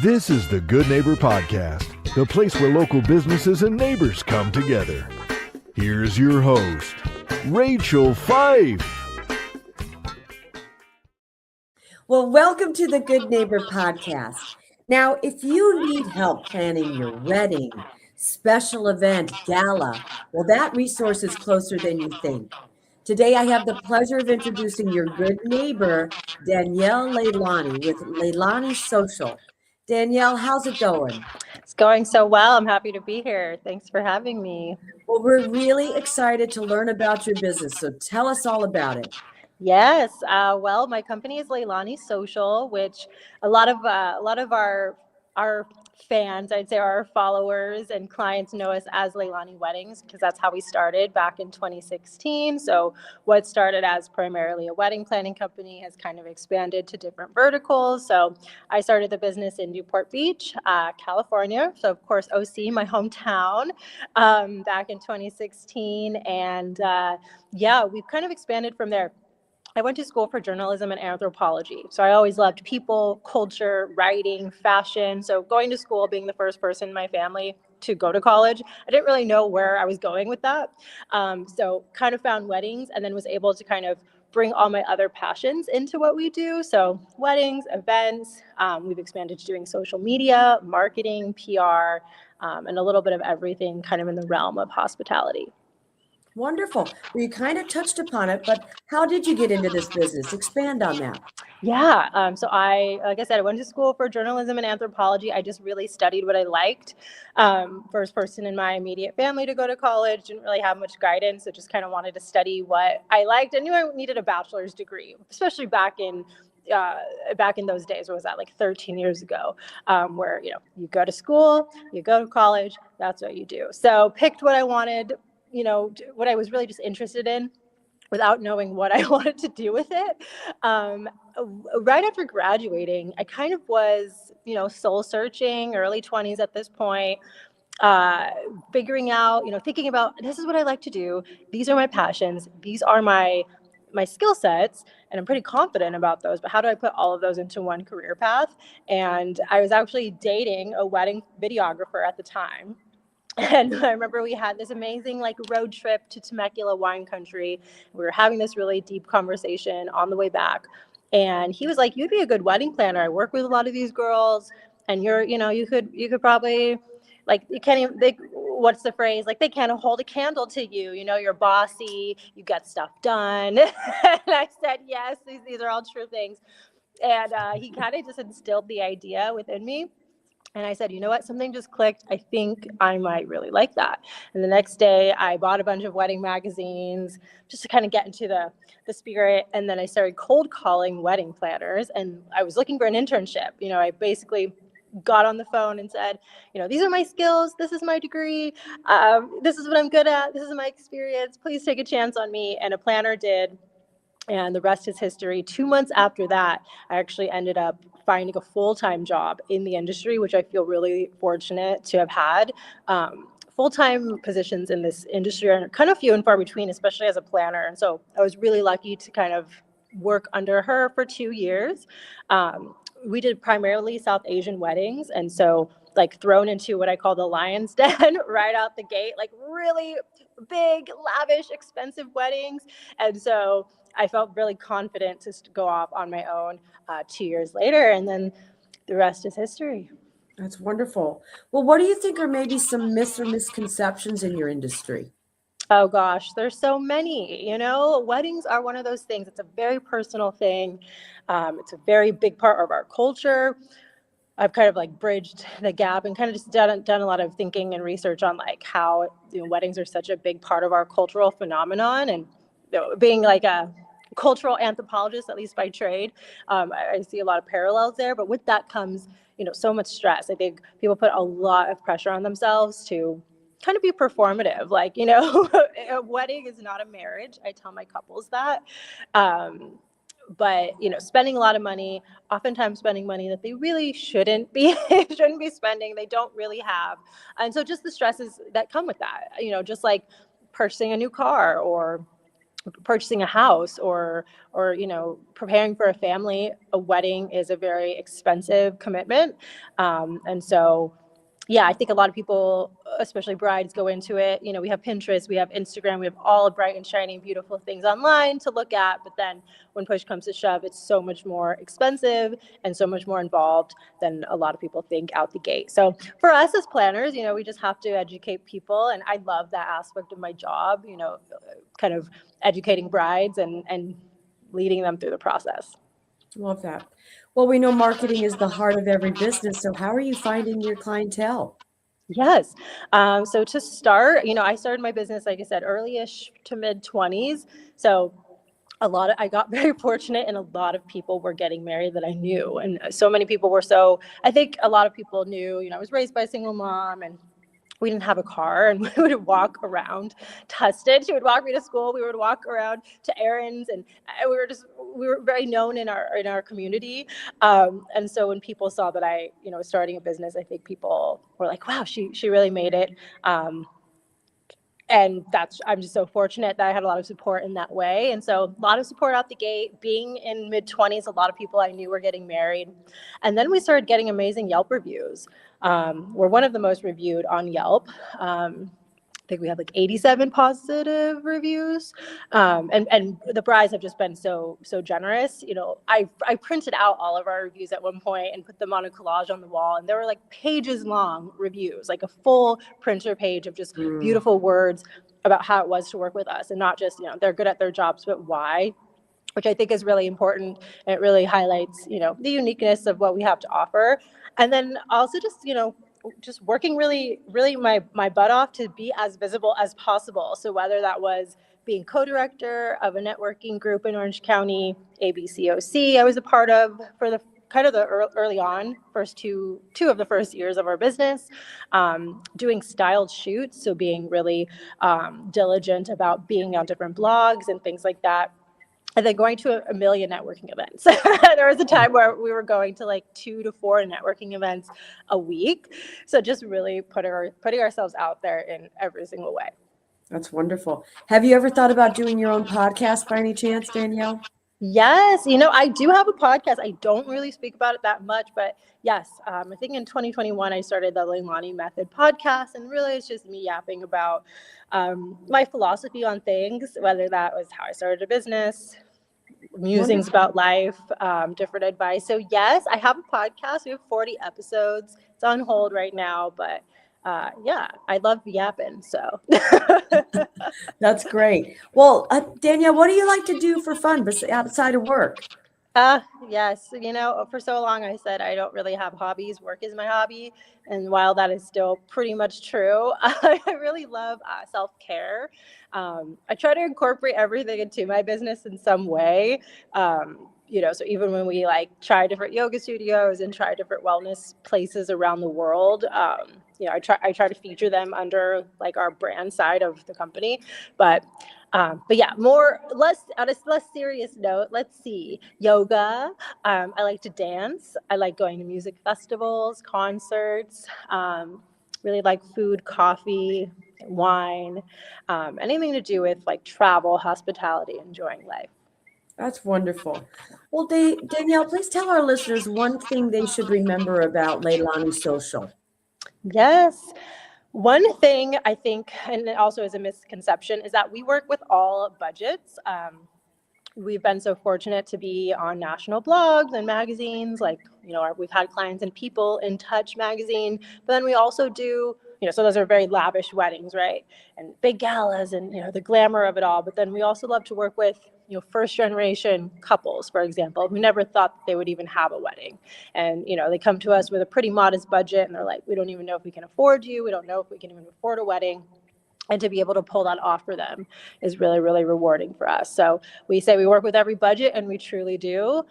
This is the Good Neighbor Podcast, the place where local businesses and neighbors come together. Here's your host, Rachel Fife. Well, welcome to the Good Neighbor Podcast. Now, if you need help planning your wedding, special event, gala, well, that resource is closer than you think. Today, I have the pleasure of introducing your good neighbor, Danielle Leilani with Leilani Social. Danielle, how's it going? It's going so well. I'm happy to be here. Thanks for having me. Well, we're really excited to learn about your business, so tell us all about it. Yes. Well, my company is Leilani Social, which a lot of our fans, I'd say, our followers and clients know us as Leilani Weddings because that's how we started back in 2016. So what started as primarily a wedding planning company has kind of expanded to different verticals. So I started the business in Newport Beach, California. So of course, OC, my hometown, back in 2016. And we've kind of expanded from there. I went to school for journalism and anthropology. So I always loved people, culture, writing, fashion. So going to school, being the first person in my family to go to college, I didn't really know where I was going with that. So kind of found weddings and then was able to kind of bring all my other passions into what we do. So weddings, events, we've expanded to doing social media, marketing, PR, and a little bit of everything kind of in the realm of hospitality. Wonderful. Well, you kind of touched upon it, but how did you get into this business? Expand on that. Yeah. Like I said, I went to school for journalism and anthropology. I just really studied what I liked. First person in my immediate family to go to college, didn't really have much guidance. So just kind of wanted to study what I liked. I knew I needed a bachelor's degree, especially back in those days. What was that, like 13 years ago, where, you go to school, you go to college, that's what you do. So picked what I wanted, what I was really just interested in without knowing what I wanted to do with it. Right after graduating, I kind of was, soul searching, early 20s at this point, figuring out, thinking about, this is what I like to do. These are my passions. These are my skill sets, and I'm pretty confident about those, but how do I put all of those into one career path? And I was actually dating a wedding videographer at the time. And I remember we had this amazing road trip to Temecula wine country. We were having this really deep conversation on the way back. And he was like, you'd be a good wedding planner. I work with a lot of these girls, and you could probably, you can't even, what's the phrase? They can't hold a candle to you. You're bossy, you get stuff done. And I said, yes, these are all true things. And he kind of just instilled the idea within me. And I said, you know what, something just clicked. I think I might really like that. And the next day I bought a bunch of wedding magazines just to kind of get into the spirit. And then I started cold calling wedding planners, and I was looking for an internship. I basically got on the phone and said, these are my skills. This is my degree. This is what I'm good at. This is my experience. Please take a chance on me. And a planner did. And the rest is history. 2 months after that, I actually ended up finding a full-time job in the industry, which I feel really fortunate to have had. Full-time positions in this industry are kind of few and far between, especially as a planner. And so I was really lucky to kind of work under her for 2 years. We did primarily South Asian weddings. And so thrown into what I call the lion's den right out the gate, really big, lavish, expensive weddings. And so I felt really confident to go off on my own 2 years later, and then the rest is history. That's wonderful. Well, what do you think are maybe some myths or misconceptions in your industry? Oh gosh, there's so many. Weddings are one of those things. It's a very personal thing. It's a very big part of our culture. I've kind of bridged the gap and kind of just done a lot of thinking and research on how weddings are such a big part of our cultural phenomenon, and being a cultural anthropologist, at least by trade, I see a lot of parallels there. But with that comes, so much stress. I think people put a lot of pressure on themselves to kind of be performative. A wedding is not a marriage. I tell my couples that. But spending a lot of money, oftentimes spending money that they really shouldn't be spending, they don't really have. And so just the stresses that come with that, just like purchasing a new car or purchasing a house or preparing for a family, a wedding is a very expensive commitment. And so yeah, I think a lot of people, especially brides, go into it. We have Pinterest, we have Instagram, we have all bright and shiny, beautiful things online to look at. But then when push comes to shove, it's so much more expensive and so much more involved than a lot of people think out the gate. So for us as planners, we just have to educate people. And I love that aspect of my job, kind of educating brides and leading them through the process. Love that. Well, we know marketing is the heart of every business. So how are you finding your clientele? Yes. So to start, I started my business, like I said, early-ish to mid-20s. So I got very fortunate, and a lot of people were getting married that I knew. And so many people I think a lot of people knew, I was raised by a single mom, and we didn't have a car, and we would walk around Tustin. She would walk me to school. We would walk around to errands, and we were very known in our community. And so when people saw that I, was starting a business, I think people were like, wow, she really made it. And I'm just so fortunate that I had a lot of support in that way. And so a lot of support out the gate. Being in mid-20s, a lot of people I knew were getting married. And then we started getting amazing Yelp reviews. We're one of the most reviewed on Yelp. I think we have like 87 positive reviews. And the brides have just been so generous. I printed out all of our reviews at one point and put them on a collage on the wall. And there were like pages long reviews, like a full printer page of just beautiful words about how it was to work with us. And not just, they're good at their jobs, but why, which I think is really important. And it really highlights, the uniqueness of what we have to offer. And then also just working really, really my butt off to be as visible as possible. So whether that was being co-director of a networking group in Orange County, ABCOC, I was a part of for the early on, first two of the first years of our business, doing styled shoots. So being really diligent about being on different blogs and things like that. And then going to a million networking events. There was a time where we were going to like 2 to 4 networking events a week. So just really putting ourselves out there in every single way. That's wonderful. Have you ever thought about doing your own podcast by any chance, Danielle? Yes. I do have a podcast. I don't really speak about it that much, but yes, I think in 2021, I started the Leilani Method podcast, and really it's just me yapping about my philosophy on things, whether that was how I started a business, musings about life, different advice. So yes, I have a podcast. We have 40 episodes. It's on hold right now, but yeah, I love yapping. So that's great. Well, Danielle, what do you like to do for fun outside of work? Yes. For so long I said I don't really have hobbies. Work is my hobby. And while that is still pretty much true, I really love self-care. I try to incorporate everything into my business in some way. So even when we try different yoga studios and try different wellness places around the world, I try to feature them under our brand side of the company. But yeah, on a less serious note, let's see, yoga. I like to dance. I like going to music festivals, concerts, really like food, coffee, wine, anything to do with travel, hospitality, enjoying life. That's wonderful. Well, Danielle, please tell our listeners one thing they should remember about Leilani Social. Yes. One thing I think, and it also is a misconception, is that we work with all budgets. We've been so fortunate to be on national blogs and magazines, we've had clients in People in Touch magazine, but then we also do, so those are very lavish weddings, right? And big galas and, the glamour of it all. But then we also love to work with, first generation couples, for example, who never thought that they would even have a wedding. And, they come to us with a pretty modest budget and they're like, we don't even know if we can afford you. We don't know if we can even afford a wedding. And to be able to pull that off for them is really, really rewarding for us. So we say we work with every budget, and we truly do.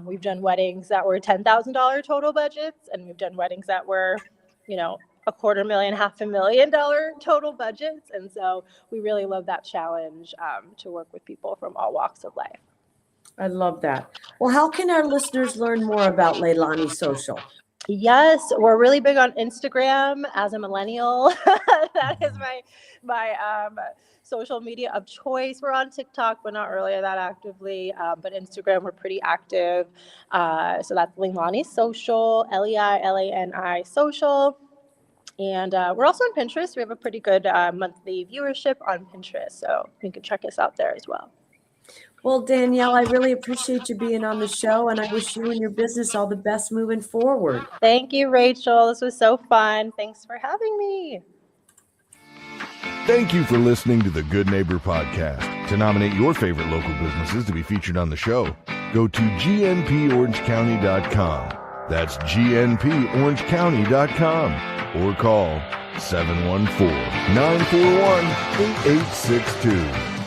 We've done weddings that were $10,000 total budgets, and we've done weddings that were, $250,000, $500,000 total budgets. And so we really love that challenge to work with people from all walks of life. I love that. Well, how can our listeners learn more about Leilani Social? Yes, we're really big on Instagram as a millennial. That is my social media of choice. We're on TikTok, but not really that actively. But Instagram, we're pretty active. So that's Leilani Social, Leilani Social. And we're also on Pinterest. We have a pretty good monthly viewership on Pinterest. So you can check us out there as well. Well, Danielle, I really appreciate you being on the show, and I wish you and your business all the best moving forward. Thank you, Rachel. This was so fun. Thanks for having me. Thank you for listening to the Good Neighbor Podcast. To nominate your favorite local businesses to be featured on the show, go to gnporangecounty.com. That's gnporangecounty.com or call 714-941-8862.